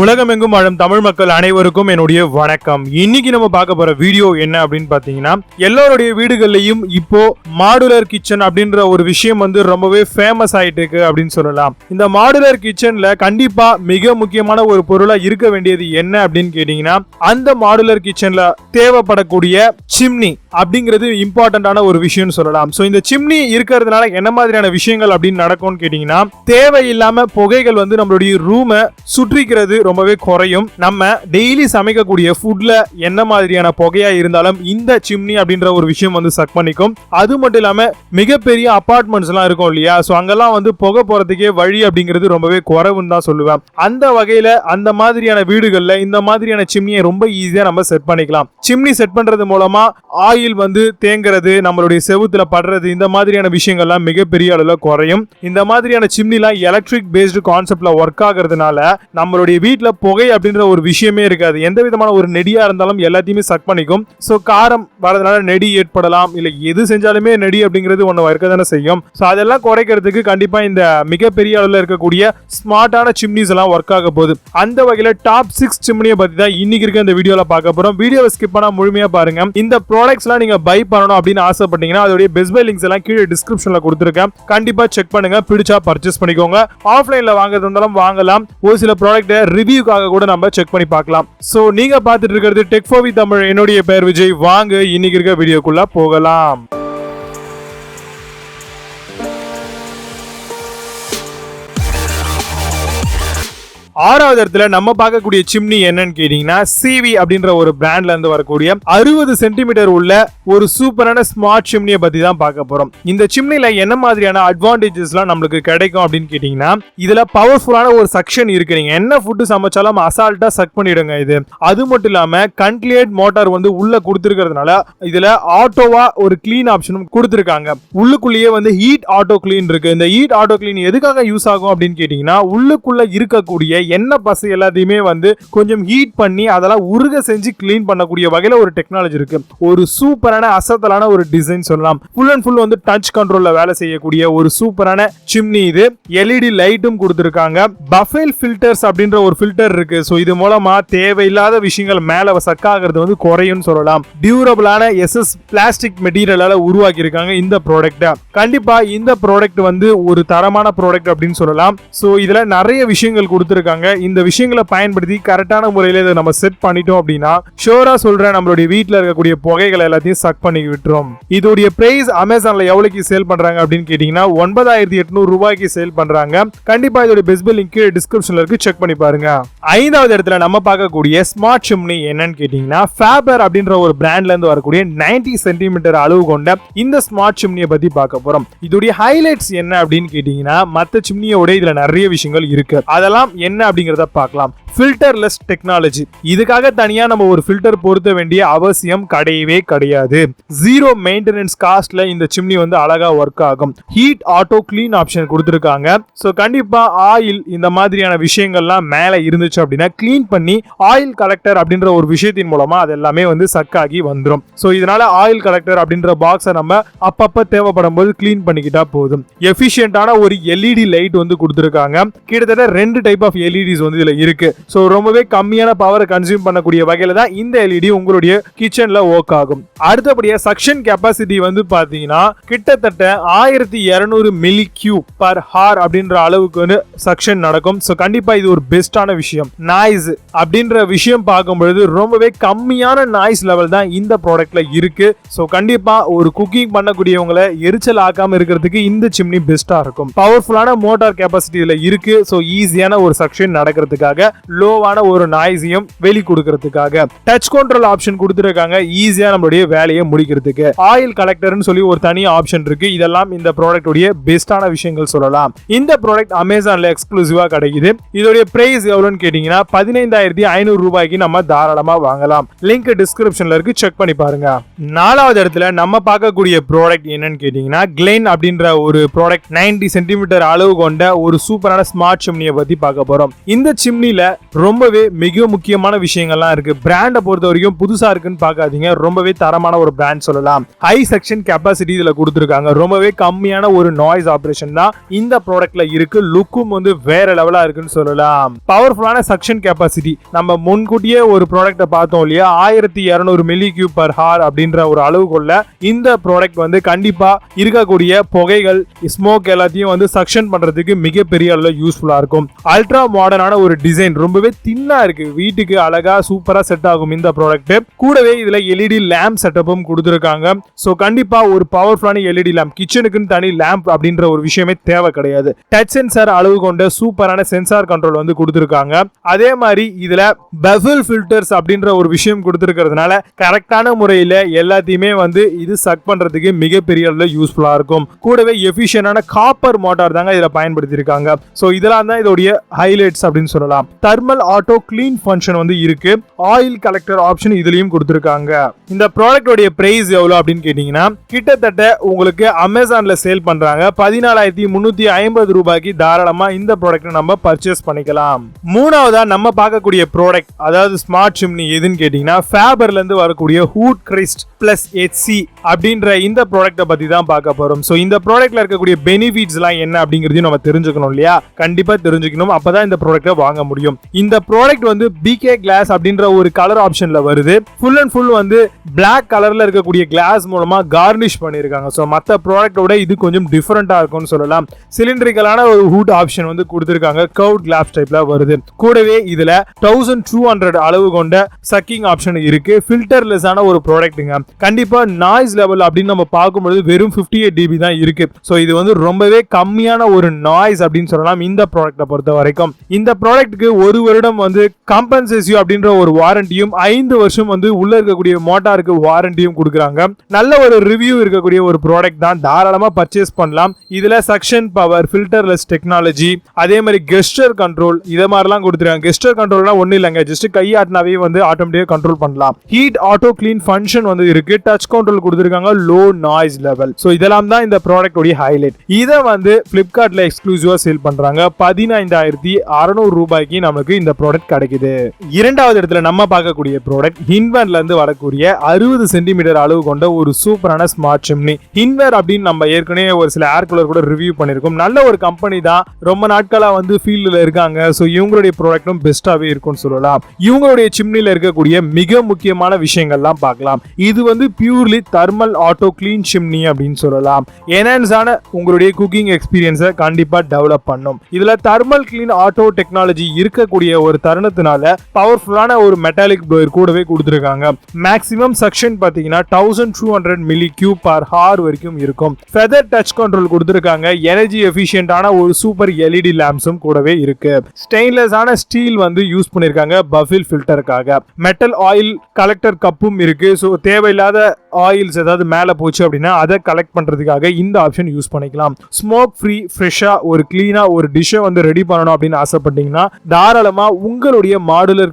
உலகமெங்கும் வாழும் தமிழ் மக்கள் அனைவருக்கும் என்னுடைய வணக்கம். இன்னைக்கு நம்ம பார்க்க போற வீடியோ என்ன அப்படின்னு பாத்தீங்கன்னா, எல்லாருடைய வீடுகள்லயும் இப்போ மாடுலர் கிச்சன் அப்படின்ற ஒரு விஷயம் ரொம்பவே ஃபேமஸ் ஆயிட்டு இருக்கு அப்படின்னு சொல்லலாம். இந்த மாடுலர் கிச்சன்ல கண்டிப்பா மிக முக்கியமான ஒரு பொருளா இருக்க வேண்டியது என்ன அப்படின்னு கேட்டீங்கன்னா, அந்த மாடுலர் கிச்சன்ல தேவைப்படக்கூடிய சிம்னி அப்படிங்கிறது இம்பார்ட்டன்டான ஒரு விஷயம் சொல்லலாம். சோ இந்த சிம்னி இருக்கிறதுனால என்ன மாதிரியான விஷயங்கள் அப்படின்னு நடக்கும்னு கேட்டீங்கன்னா, தேவையில்லாம புகைகள் நம்மளுடைய ரூமை சுற்றிக்கிறது ரொம்பவே குறையும். நம்ம டெய்லி சமைக்கக்கூடிய ஃபுட்ல என்ன மாதிரியான புகையா இருந்தாலும் இந்த சிம்னி அப்படின்ற ஒரு விஷயம் சக் பண்ணிக்கும். அது மட்டும் இல்லாம மிகப்பெரிய அபார்ட்மெண்ட்ஸ் எல்லாம் இருக்கும் இல்லையா, சோ அங்கெல்லாம் புகை போறதுக்கே வழி அப்படிங்கிறது ரொம்பவே குறைவுன்னு தான் சொல்லுவேன். அந்த வகையில அந்த மாதிரியான வீடுகள்ல இந்த மாதிரியான சிம்னியை ரொம்ப ஈஸியா நம்ம செட் பண்ணிக்கலாம். சிம்னி செட் பண்றது மூலமா ஆயில் தேங்குறது, நம்மளுடைய செவுத்துல படுறது, இந்த மாதிரியான விஷயங்கள்லாம் மிகப்பெரிய அளவுல குறையும். இந்த மாதிரியான சிம்னிலாம் எலக்ட்ரிக் பேஸ்டு கான்செப்ட்ல ஒர்க் ஆகிறதுனால நம்மளுடைய வீட்டுல புகை அப்படின்ற ஒரு விஷயமே இருக்காது. எந்த விதமான ஒரு நெடியா இருந்தாலும் எல்லாத்தையுமே சக் பண்ணிக்கும். சோ காரம் வரதுனால நெடி ஏற்படலாம், இல்ல எது செஞ்சாலுமே நெடி அப்படிங்கிறது ஒண்ணு இருக்கதானே செய்யும். சோ அதெல்லாம் குறைக்கிறதுக்கு கண்டிப்பா இந்த மிகப்பெரிய அளவுல இருக்கக்கூடிய ஸ்மார்ட்டான சிம்னிஸ் எல்லாம் ஒர்க் ஆக போகுது. அந்த வகையில டாப் 6 சிம்னியை பத்தி தான் இன்னைக்கு இருக்க இந்த வீடியோல பார்க்க போறோம். வீடியோவை ஸ்கிப் பண்ணா முழுமையா பாருங்க. இந்த ப்ராடக்ட்ஸ் எல்லாம் நீங்க பை பண்ணணும் அப்படின்னு ஆசைப்பட்டீங்கன்னா அதோட பெஸ்ட் பை லிங்க்ஸ் எல்லாம் கீழே டிஸ்கிரிப்ஷன்ல கொடுத்துருக்கேன். கண்டிப்பா செக் பண்ணுங்க, பிடிச்சா பர்ச்சேஸ் பண்ணிக்கோங்க. ஆஃப்லைன்ல வாங்குறது இருந்தாலும் வாங்கலாம். ஒரு சில ப்ராடக்ட் ரிவ்யூக்காக கூட நம்ம செக் பண்ணி பார்க்கலாம். சோ நீங்க பார்த்துட்டு இருக்கிறது டெக் ஃபார் வி தமிழ். என்னுடைய பெயர் விஜய். வாங்க இன்னைக்கு இருக்க வீடியோக்குள்ள போகலாம். ஆறாவது இடத்துல நம்ம பார்க்கக்கூடிய சிம்னி என்னன்னு கேட்டீங்கன்னா, சிவி அப்படின்ற ஒரு பிராண்ட்ல இருந்து வரக்கூடிய 60 சென்டிமீட்டர் உள்ள ஒரு சூப்பரான ஸ்மார்ட் சிம்னியை பத்தி தான் பார்க்க போறோம். இந்த சிம்னில என்ன மாதிரியான அட்வான்டேஜஸ்லாம் நம்மளுக்கு கிடைக்கும் அப்படின்னு கேட்டீங்கன்னா, இதுல பவர்ஃபுல்லான ஒரு சக்ஷன் இருக்கு. நீங்க என்ன ஃபுட் சமைச்சாலும் அசால்ட்டா சக் பண்ணிடுங்க இது. அது மட்டும் இல்லாம கன்க்ளியேட் மோட்டார் உள்ள கொடுத்திருக்கிறதுனால இதுல ஆட்டோவா ஒரு கிளீன் ஆப்ஷனும் கொடுத்திருக்காங்க. உள்ளுக்குள்ளேயே ஹீட் ஆட்டோ கிளீன் இருக்கு. இந்த ஹீட் ஆட்டோ கிளீன் எதுக்காக யூஸ் ஆகும் அப்படின்னு கேட்டீங்கன்னா, உள்ளுக்குள்ள இருக்கக்கூடிய என்ன பசை எல்லாத்தையுமே கொஞ்சம் ஹீட் பண்ணி அதெல்லாம் உருக செஞ்சு கிளீன் பண்ணக்கூடிய வகையில ஒரு டெக்னாலஜி இருக்கு. ஒரு சூப்பரான அசத்தலான ஒரு டிசைன் சொல்லலாம். ஃபுல் அண்ட் ஃபுல் டச் கண்ட்ரோல்ல வேலை செய்யக்கூடிய ஒரு சூப்பரான சிம்னி இது. எல்இடி லைட்டும் கொடுத்திருக்காங்க. பஃபேல் ஃபில்டர்ஸ் அப்படின்ற ஒரு ஃபில்டர் இருக்கு. சோ இது மூலமா தேவையில்லாத விஷயங்கள் மேல சக்காகிறது குறையும் சொல்லலாம். டியூரபிளான எஸ்எஸ் பிளாஸ்டிக் மெட்டீரியலால உருவாக்கி இருக்காங்க இந்த ப்ராடக்ட். கண்டிப்பா இந்த ப்ராடக்ட் ஒரு தரமான ப்ராடக்ட் அப்படின்னு சொல்லலாம். சோ இதுல நிறைய விஷயங்கள் கொடுத்திருக்காங்க. இந்த விஷயங்களை பயன்படுத்தி கரெக்டான முறையில இதை நம்ம செட் பண்ணிட்டோம் அப்படின்னா ஷோரா சொல்றேன், நம்மளுடைய வீட்டுல இருக்கக்கூடிய புகைகளை எல்லாத்தையும் சக் பண்ணி விட்டுரும். இதோடைய பிரைஸ் அமேசான்ல எவ்வளவுக்கு சேல் பண்றாங்க அப்படின்னு கேட்டீங்கன்னா 9800 ரூபாய்க்கு சேல் பண்றாங்க. கண்டிப்பா இதோட பெஸ்ட் பை லிங்க் டிஸ்கிரிப்ஷன்ல இருக்கு, செக் பண்ணி பாருங்க. ஐந்தாவது இடத்துல நம்ம பார்க்கக்கூடிய ஸ்மார்ட் சிம்னி என்னன்னு கேட்டீங்கன்னா, ஃபேபர் அப்படின்ற ஒரு பிராண்ட்ல இருந்து வரக்கூடிய 90 சென்டிமீட்டர் அளவு கொண்ட இந்த ஸ்மார்ட் சிம்னியை பத்தி பார்க்க போறோம். இதோடைய ஹைலைட்ஸ் என்ன அப்படின்னு கேட்டீங்கன்னா, மத்த சிம்னியோட இதுல நிறைய விஷயங்கள் இருக்கு. அதெல்லாம் என்ன அப்படிங்கறத பார்க்கலாம். Filterless technology. இதுக்காக தனியா நம்ம ஒரு ஃபில்டர் பொருத்த வேண்டிய அவசியம் கிடையவே கிடையாது. ஜீரோ மெயின்டெனன்ஸ் காஸ்ட்ல இந்த சிம்னி அழகா ஒர்க் ஆகும். ஹீட் ஆட்டோ கிளீன் ஆப்ஷன் கொடுத்திருக்காங்க. சோ கண்டிப்பா ஆயில் இந்த மாதிரியான விஷயங்கள்லாம் மேல இருந்துச்சு அப்படின்னா கிளீன் பண்ணி ஆயில் கலெக்டர் அப்படின்ற ஒரு விஷயத்தின் மூலமா அது எல்லாமே சக் ஆகி வந்துடும். சோ இதனால ஆயில் கலெக்டர் அப்படின்ற பாக்ஸை நம்ம அப்பப்ப தேவைப்படும் போது கிளீன் பண்ணிக்கிட்டா போதும். எஃபிஷியன்டான ஒரு எல்இடி லைட் கொடுத்திருக்காங்க. கிட்டத்தட்ட 2 டைப் ஆஃப் எல்இடிஸ் இதுல இருக்கு. சோ ரொம்பவே கம்மியான பவரை கன்சியூம் பண்ணக்கூடிய வகையில தான் இந்த எல்இடி உங்களுடைய கிச்சன்ல ஒர்க் ஆகும். அடுத்தபடியா சக்ஷன் கெபாசிட்டி பாத்தீங்கன்னா கிட்டத்தட்ட 1200 மில்லி கியூப் பர் ஹார் அப்படின்ற அளவுக்கு சக்ஷன் நடக்கும். சோ கண்டிப்பா இது ஒரு பெஸ்டான விஷயம். நாய்ஸ் அப்படின்ற விஷயம் பார்க்கும்போது ரொம்பவே கம்மியான நாய்ஸ் லெவல் தான் இந்த ப்ராடக்ட்ல இருக்கு. சோ கண்டிப்பா ஒரு குக்கிங் பண்ணக்கூடியவங்களை எரிச்சல் ஆக்காம இருக்கிறதுக்கு இந்த சிம்னி பெஸ்டா இருக்கும். பவர்ஃபுல்லான மோட்டார் கெபாசிட்டி இதுல இருக்கு. சோ ஈஸியான ஒரு சக்ஷன் நடக்கிறதுக்காக, லோவான ஒரு நாய்ஸையும் வெளி கொடுக்கிறதுக்காக டச் கண்ட்ரோல் ஆப்ஷன் கொடுத்திருக்காங்க. ஈஸியா நம்மளுடைய வேலையை முடிக்கிறதுக்கு ஆயில் கலெக்டர்னு சொல்லி ஒரு தனி ஆப்ஷன் இருக்கு. இதெல்லாம் இந்த ப்ராடக்ட் உடைய பெஸ்டான விஷயங்கள் சொல்லலாம். இந்த ப்ராடக்ட் அமேசான்ல எக்ஸ்க்ளூசிவா கிடைக்குது. இதோடைய பிரைஸ் எவ்வளவுன்னு கேட்டீங்கன்னா 15500 ரூபாய்க்கு நம்ம தாராளமா வாங்கலாம். லிங்க் டிஸ்கிரிப்ஷன்ல இருக்கு, செக் பண்ணி பாருங்க. நாலாவது இடத்துல நம்ம பார்க்கக்கூடிய ப்ராடக்ட் என்னன்னு கேட்டீங்கன்னா, கிளென் அப்படின்ற ஒரு ப்ராடக்ட் 90 சென்டிமீட்டர் அளவு கொண்ட ஒரு சூப்பரான ஸ்மார்ட் சிம்னியை பத்தி பார்க்க போறோம். இந்த சிம்னில ரொம்பவே மிக முக்கியமான விஷயங்கள்லாம் இருக்கு. பிராண்டை பொறுத்த வரைக்கும் புதுசா இருக்குன்னு பார்க்காதீங்க, ரொம்பவே தரமான ஒரு பிராண்ட் சொல்லலாம். ஹை செக்ஷன் கெப்பாசிட்டி இதுல கொடுத்திருக்காங்க. ரொம்பவே கம்மியான ஒரு நாய்ஸ் ஆபரேஷன் தான் இந்த ப்ராடக்ட்ல இருக்கு. லுக்கும் வந்து வேற லெவலா இருக்குன்னு சொல்லலாம். பவர்ஃபுல்லான சக்ஷன் கெப்பாசிட்டி, நம்ம முன்கூட்டியே ஒரு ப்ராடக்ட்டை பார்த்தோம் இல்லையா, 1200 மில்லி கியூப் பர் ஹார் அப்படின்ற ஒரு அளவு கொள்ள இந்த ப்ராடக்ட் வந்து கண்டிப்பா இருக்கக்கூடிய புகைகள் ஸ்மோக் எல்லாத்தையும் வந்து சக்ஷன் பண்றதுக்கு மிகப்பெரிய அளவுல யூஸ்ஃபுல்லா இருக்கும். அல்ட்ரா மாடர்னான ஒரு டிசைன், ரொம்பவே தின்னா இருக்கு, வீட்டுக்கு அழகா சூப்பரா செட் ஆகும் இந்த ப்ராடக்ட். கூடவே இதுல எல்இடி லேம்ப் செட்டப்பும் கொடுத்திருக்காங்க. சோ கண்டிப்பா ஒரு பவர்ஃபுல்லான எல்இடி லேம்ப், கிச்சனுக்குன்னு தனி லேம்ப் அப்படின்ற ஒரு விஷயமே தேவை கிடையாது. டச் சென்சார் அளவு கொண்ட சூப்பரான சென்சார் கண்ட்ரோல் வந்து கொடுத்திருக்காங்க. அதே மாதிரி இதுல பெவல் ஃபில்டர்ஸ் அப்படின்ற ஒரு விஷயம் கொடுத்திருக்கிறதுனால கரெக்டான முறையில எல்லாத்தையுமே வந்து இது சக் பண்றதுக்கு மிகப்பெரிய அளவுல யூஸ்ஃபுல்லா இருக்கும். கூடவே எஃபிஷியன்டான காப்பர் மோட்டார் தாங்க இதுல பயன்படுத்தி இருக்காங்க. சோ இதெல்லாம் தான் இதோடைய ஹைலைட்ஸ் அப்படின்னு சொல்லலாம். தெர்மல் ஆட்டோ கிளீன் ஃபங்க்ஷன் வந்து இருக்கு. ஆயில் கலெக்டர் ஆப்ஷன் இதுலயும் கொடுத்திருக்காங்க. இந்த ப்ராடக்டோட பிரைஸ் எவ்வளவு அப்படின்னு கேட்டீங்கன்னா, கிட்டத்தட்ட உங்களுக்கு அமேசான்ல சேல் பண்றாங்க 14,350 ரூபாய்க்கு தாராளமா இந்த ப்ராடக்ட் நம்ம பர்ச்சேஸ் பண்ணிக்கலாம். மூணாவதா நம்ம பார்க்கக்கூடிய ப்ராடக்ட், அதாவது ஸ்மார்ட் சிம்னி எதுன்னு கேட்டீங்கன்னா, ஃபேபர்ல இருந்து வரக்கூடிய ஹூட் கிறிஸ்ட் பிளஸ் HC அப்படின்ற இந்த ப்ராடக்ட்டை பத்தி தான் பார்க்க போறோம். சோ இந்த ப்ராடக்ட்ல இருக்கக்கூடிய பெனிஃபிட்ஸ் எல்லாம் என்ன அப்படிங்கறதையும் நம்ம தெரிஞ்சுக்கணும் இல்லையா, கண்டிப்பா தெரிஞ்சுக்கணும், அப்பதான் இந்த ப்ராடக்ட்டை வாங்க முடியும். இந்த ப்ராடக்ட் வந்து BK கிளாஸ் அப்படின்ற ஒரு கலர் ஆப்ஷன்ல வருது. ஃபுல் அண்ட் ஃபுல் வந்து பிளாக் கலர்ல இருக்கக்கூடிய கிளாஸ் மூலமா கார்னிஷ் பண்ணிருக்காங்க. சோ மத்த ப்ராடக்ட்டோட இது கொஞ்சம் டிஃபரெண்டா இருக்கும்னு சொல்லலாம். சிலிண்டரிக்கலான ஒரு ஹூட் ஆப்ஷன் வந்து கொடுத்திருக்காங்க, கர்வ்ட் கிளாஸ் டைப்ல வருது. கூடவே இதுல 1200 அளவு கொண்ட சக்கிங் ஆப்ஷன் இருக்கு. ஃபில்டர்லெஸ்ஸான ஒரு ப்ராடக்ட்டுங்க. கண்டிப்பா நாய்ஸ் லெவல் அப்படின்னு நம்ம பார்க்கும்போது வெறும் 58 dB தான் இருக்கு. சோ இது வந்து ரொம்பவே கம்மியான ஒரு நாய்ஸ் அப்படின்னு சொல்லலாம் இந்த ப்ராடக்ட்டை பொறுத்த வரைக்கும். இந்த ப்ராடக்ட்டுக்கு 1 வருடம் வந்து காம்பன்சேஷன் அப்படின்ற ஒரு வாரண்டியும் 5 வருஷம் வந்து உள்ள இருக்கக்கூடிய மோட்டாருக்கு வாரண்டியும் கொடுக்குறாங்க. நல்ல ஒரு ரிவ்யூ இருக்கக்கூடிய ஒரு ப்ராடக்ட் தான், தாராளமா பர்ச்சேஸ் பண்ணலாம். இதுல சக்ஷன் பவர், ஃபில்டர்லெஸ் டெக்னாலஜி, அதே மாதிரி கெஸ்டர் கண்ட்ரோல் இத மாதிரிலாம் கொடுத்துருக்காங்க. கெஸ்டர் கண்ட்ரோல்னா ஒண்ணு இல்லைங்க, ஜஸ்ட் கையாட்டினாவே வந்து ஆட்டோமேட்டிக்கா கண்ட்ரோல் பண்ணலாம். ஹீட் ஆட்டோ கிளீன் ஃபங்க்ஷன் வந்து இருக்கு. டச் கண்ட்ரோல் கொடுத்திருக்காங்க, லோ நாய்ஸ் லெவல். சோ இதெல்லாம் தான் இந்த ப்ராடக்ட் உடைய ஹைலைட். இத வந்து Flipkartல எக்ஸ்க்ளூசிவா சேல் பண்றாங்க. 15,600 ரூபாய்க்கு நமக்கு இந்த ப்ராடக்ட் கிடைக்குது. இரண்டாவது இடத்துல நம்ம பார்க்கக்கூடிய ப்ராடக்ட் ஹின்வேர்ல இருந்து வரக்கூடிய 60 சென்டிமீட்டர் அளவு கொண்ட ஒரு சூப்பரான ஸ்மார்ட் சிம்னி. ஹின்வேர் அப்படின்னு நம்ம ஏற்கனவே ஒரு சில ஏர் கூலர் கூட ரிவ்யூ பண்ணிருக்கோம். நல்ல ஒரு கம்பெனி தான், ரொம்ப நாட்களா வந்து ஃபீல்ட்ல இருக்காங்க. சோ இவங்களுடைய ப்ராடக்ட்டும் பெஸ்டாவே இருக்கும்னு சொல்லலாம். இவங்களுடைய சிம்னில இருக்கக்கூடிய மிக முக்கியமான விஷயங்கள்லாம் பார்க்கலாம். இது வந்து purely thermal auto clean chimney அப்படின்னு சொல்லலாம். என்ஹான்ஸான உங்களுடைய குக்கிங் எக்ஸ்பீரியன்ஸை கண்டிப்பா டெவலப் பண்ணும். இதுல தெர்மல் கிளீன் ஆட்டோ டெக்னாலஜி இருக்கக்கூடிய ஒரு தருணத்தினால பவர்ஃபுல்லான ஒரு மெட்டாலிக் ப்ளோயர் கூடவே கொடுத்திருக்காங்க. மேக்ஸிமம் சக்ஷன் பாத்தீங்கன்னா 1200 மில்லி கியூப் பர் ஹார் வரைக்கும் இருக்கும். ஃபெதர் டச் கண்ட்ரோல் கொடுத்திருக்காங்க. எனர்ஜி எஃபிஷியன்டான ஒரு சூப்பர் எல்இடி லேம்ப்ஸும் கூடவே இருக்கு. ஸ்டெயின்லெஸ் ஆன ஸ்டீல் வந்து யூஸ் பண்ணிருக்காங்க பஃபில் ஃபில்டருக்காக. மெட்டல் ஆயில் கலெக்டர் கப்பும் இருக்கு. சோ தேவையில்லாத ஆயில்ஸ் ஏதாவது மேல போச்சு அப்படின்னா அதை கலெக்ட் பண்றதுக்காக இந்த ஆப்ஷன் யூஸ் பண்ணிக்கலாம். ஸ்மோக் ஃப்ரீ ஃப்ரெஷ்ஷா ஒரு கிளீனா ஒரு டிஷ்ஷை வந்து ரெடி பண்ணணும் அப்படின்னு ஆசைப்பட்டீங்கன்னா தாராளமா உங்களுடைய மாடுலர்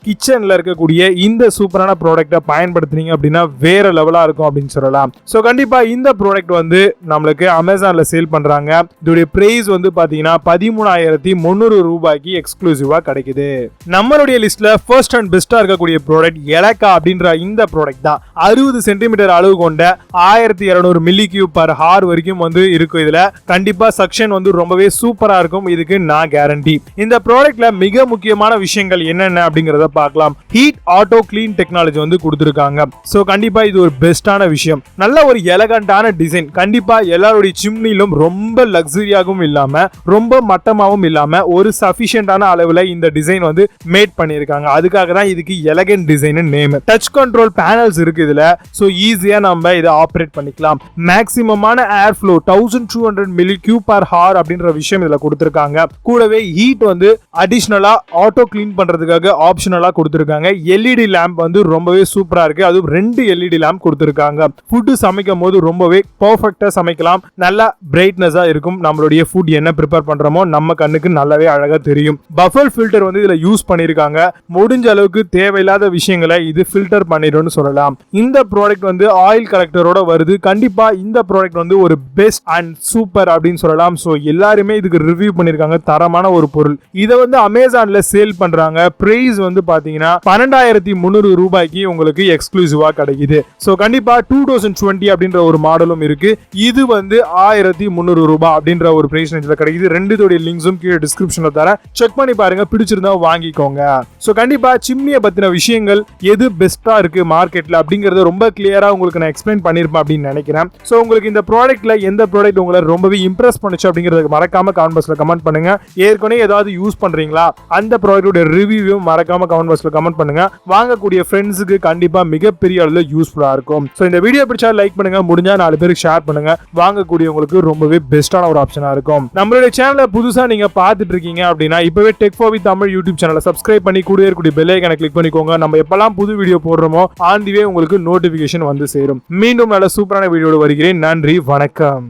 கிச்சன்ல இருக்கக்கூடிய இந்த சூப்பரான ப்ராடக்ட்டை பயன்படுத்தினீங்க அப்படின்னா வேற லெவலா இருக்கும் அப்படின்னு சொல்லலாம். சோ கண்டிப்பா இந்த ப்ராடக்ட் வந்து நம்மளுக்கு அமேசான்ல சேல் பண்றாங்க. இதோட பிரைஸ் வந்து பாத்தீங்கன்னா 13,300 ரூபாய்க்கு எக்ஸ்க்ளூசிவா கிடைக்குது. நம்மளுடைய லிஸ்ட்ல ஃபர்ஸ்ட் அண்ட் பெஸ்டா இருக்கக்கூடிய ப்ராடக்ட் எலக்கா அப்படின்ற இந்த ப்ராடக்ட் தான். 60 சென்டிமீட்டர் அளவு கொண்ட 1200 மில்லி கியூப் பர் ஹார் வரைக்கும் வந்து இருக்கும். இதுல கண்டிப்பா சக்ஷன் வந்து ரொம்பவே சூப்பரா இருக்கும், இதுக்கு நான் கேரண்டி. இந்த ப்ராடக்ட்ல மிக முக்கியமான விஷயங்கள் என்னென்ன அப்படிங்கறத பார்க்கலாம். ஹீட் ஆட்டோ கிளீன் டெக்னாலஜி வந்து கொடுத்திருக்காங்க. சோ கண்டிப்பா இது ஒரு பெஸ்டான விஷயம். நல்ல ஒரு எலகண்டான டிசைன். கண்டிப்பா எல்லாருடைய சிம்னிலும் ரொம்ப லக்ஸரியாகவும் இல்லாம ரொம்ப மட்டமாவும் இல்லாம ஒரு சஃபிஷியன்டான அளவுல இந்த டிசைன் வந்து மேட் பண்ணிருக்காங்க. அதுக்காக தான் இதுக்கு elegant design name. Touch control panels இருக்கு இதுல. சோ ஈஸியா நம்ம இதை ஆபரேட் பண்ணிக்கலாம். மேக்ஸிமமான air flow 1200 milli cube per hour அப்படின்ற விஷயம் இதுல கொடுத்திருக்காங்க. கூடவே ஹீட் வந்து அடிஷனலா ஆட்டோ கிளீன் பண்றதுக்காக ஆப்ஷனலா கொடுத்திருக்காங்க. எல்இடி லேம்ப் வந்து ரொம்பவே சூப்பரா இருக்கு. அதுவும் 2 எல்இடி லேம்ப் கொடுத்திருக்காங்க. ஃபுட் சமைக்கும் போது ரொம்பவே பெர்ஃபெக்ட்டா சமைக்கலாம். நல்லா பிரைட்னஸா இருக்கும். நம்மளுடைய ஃபுட் என்ன ப்ரிப்பேர் பண்றோமோ நம்ம கண்ணுக்கு நல்லாவே அழகா தெரியும். பஃபல் ஃபில்டர் வந்து இதுல யூஸ் பண்ணிருக்காங்க. முடிஞ்ச அளவுக்கு தேவையில்லாத விஷயங்களை இது ஃபில்டர் பண்ணிடும்னு சொல்லலாம். இந்த ப்ராடக்ட் வந்து ஆயில் கலெக்டரோட வருது. கண்டிப்பா இந்த ப்ராடக்ட் வந்து ஒரு பெஸ்ட் அண்ட் சூப்பர் அப்படின்னு சொல்லலாம். சோ எல்லாருமே இதுக்கு ரிவ்யூ பண்ணிருக்காங்க. தரமான ஒரு பொருள். இதை வந்து அமேசான்ல சேல் பண்றாங்க. பிரைஸ் வந்து பாத்தீங்கன்னா 12,300 ரூபாய்க்கு உங்களுக்கு எக்ஸ்க்ளூசிவா கிடைக்குது. சோ கண்டிப்பா 2020 அப்படின்ற ஒரு மாடலும் இருக்கு. இது வந்து 1,300 ரூபாய் அப்படின்ற ஒரு பிரைஸ் ரேஞ்சில் கிடைக்குது. ரெண்டுத்தோட லிங்க்ஸும் கீழே டிஸ்கிரிப்ஷன்ல தரேன், செக் பண்ணி பாருங்க, பிடிச்சிருந்தா வாங்கிக்கோங்க. சோ கண்டிப்பா சிம்னியை பத்தின விஷயங்கள் எது பெஸ்டா இருக்கு மார்க்கெட்ல அப்படிங்கறத ரொம்ப கிளியரா உங்களுக்கு நான் எக்ஸ்பிளைன் பண்ணிருப்பேன் அப்படின்னு நினைக்கிறேன். சோ உங்களுக்கு இந்த ப்ராடக்ட்ல எந்த ப்ராடக்ட் உங்களை ரொம்பவே இம்ப்ரெஸ் பண்ணுச்சு அப்படிங்கறத மறக்காம கமெண்ட் பாக்ஸ்ல கமெண்ட் பண்ணுங்க. ஏற்கனவே ஏதாவது யூஸ் பண்றீங்களா அந்த ப்ராடக்ட்டோட ரிவ்யூவும் மறக்காம கமெண்ட் பாக்ஸ்ல கமெண்ட் பண்ணுங்க. வாங்கக்கூடிய ஃப்ரெண்ட்ஸுக்கு கண்டிப்பா மிகப்பெரிய அளவுல யூஸ்ஃபுல்லா இருக்கும். சோ இந்த வீடியோ பிடிச்சா லைக் பண்ணுங்க, முடிஞ்சா 4 பேருக்கு ஷேர் பண்ணுங்க. வாங்கக்கூடியவங்களுக்கு ரொம்பவே பெஸ்டான ஒரு ஆப்ஷனா இருக்கும். நம்மளுடைய சேனலை புதுசா நீங்க பார்த்துட்டு இருக்கீங்க அப்படின்னா இப்பவே tech for with Tamil YouTube சேனலை சப்ஸ்கிரைப் பண்ணி கூட இருக்கக்கூடிய பெல் ஐகானை கிளிக் பண்ணிக்கோங்க. நம்ம எப்பெல்லாம் புது வீடியோ போடுறோமோ ஆன் தி வே உங்களுக்கு நோட்டிபிகேஷன் வந்து சேரும். மீண்டும் நல்ல சூப்பரான வீடியோட வருகிறேன். நன்றி, வணக்கம்.